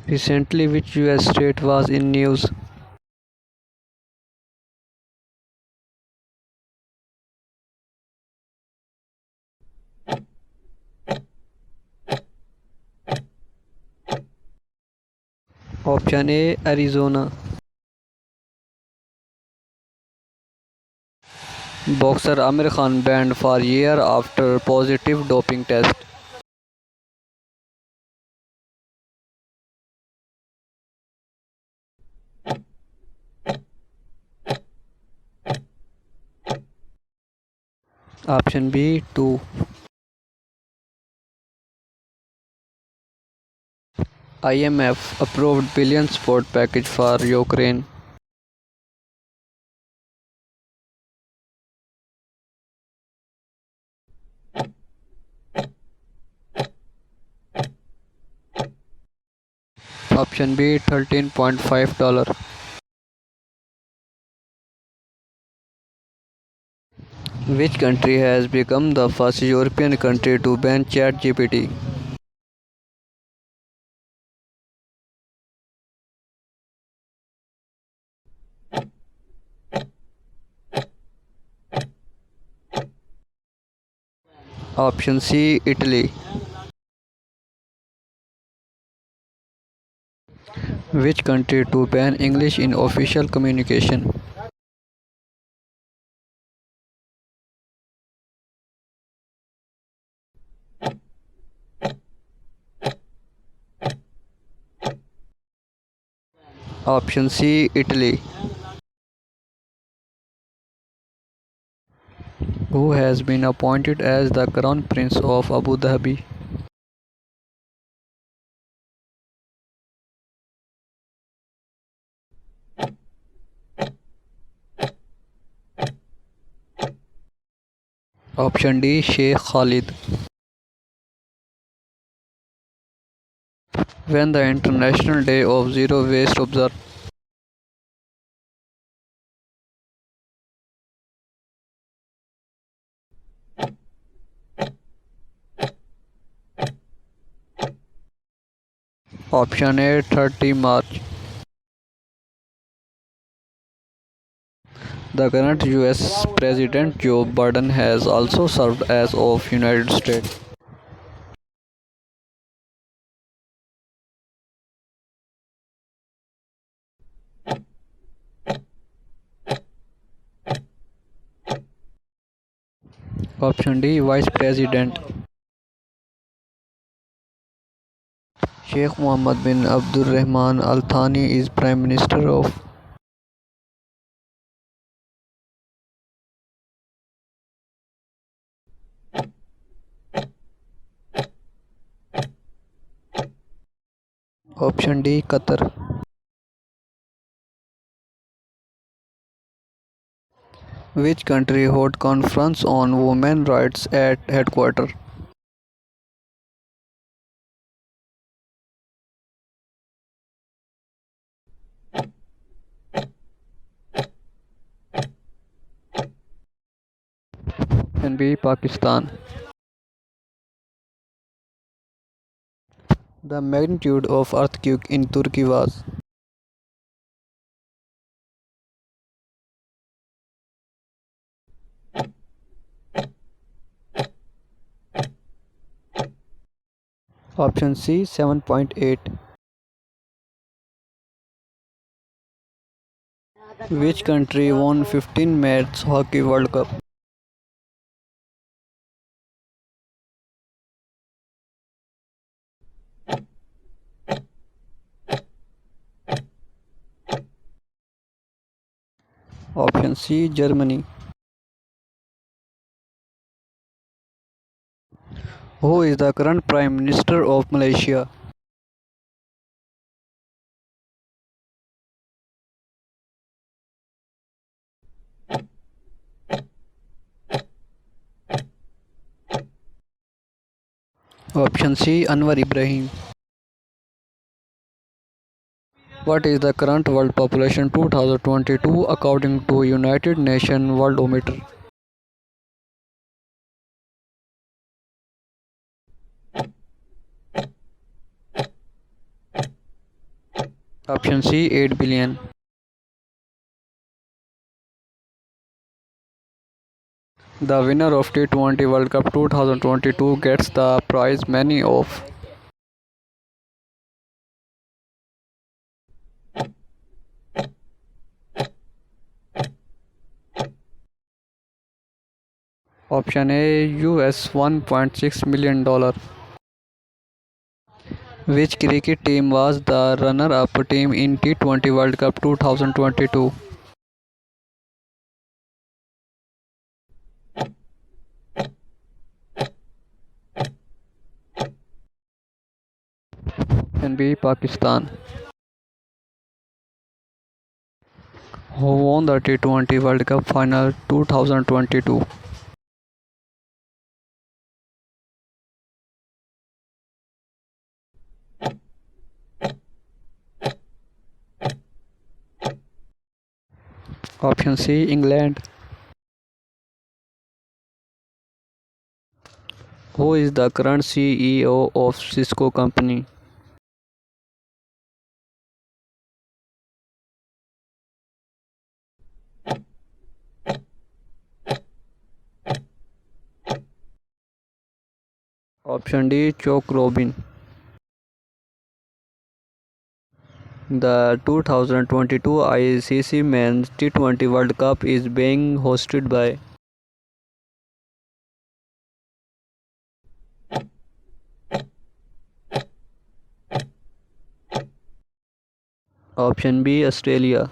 Recently, which US state was in news? Option A, Arizona. Boxer Amir Khan banned for year after positive doping test. Option B, 2. IMF approved billion support package for Ukraine. Option B, $13.5. Which country has become the first European country to ban ChatGPT? Option C, Italy. Which country to ban English in official communication? Option C, Italy. Who has been appointed as the Crown Prince of Abu Dhabi? Option D, Sheikh Khalid. When the International Day of Zero Waste observed? Option A, 30 March. The current US President Joe Biden has also served as of United States. Option D, Vice President. Sheikh Mohammed bin Abdul Rahman Althani is Prime Minister of. Option D, Qatar. Which country held conference on women rights at headquarter? Option B, Pakistan. The magnitude of earthquake in Turkey was. Option C, 7.8. Which country won 15 Match Hockey World Cup? Option C, Germany. Who is the current Prime Minister of Malaysia? Option C, Anwar Ibrahim. What is the current world population 2022 according to United Nations worldometer? Option C 8 billion. The winner of T20 World Cup 2022 gets the prize money of. Option A US $1.6 million. Which cricket team was the runner-up team in T20 World Cup 2022? Option B Pakistan. Who won the T20 World Cup final 2022? Option C England. Who is the current CEO of Cisco Company? Option D Choke Robin. The 2022 ICC Men's T20 World Cup is being hosted by. Option B Australia.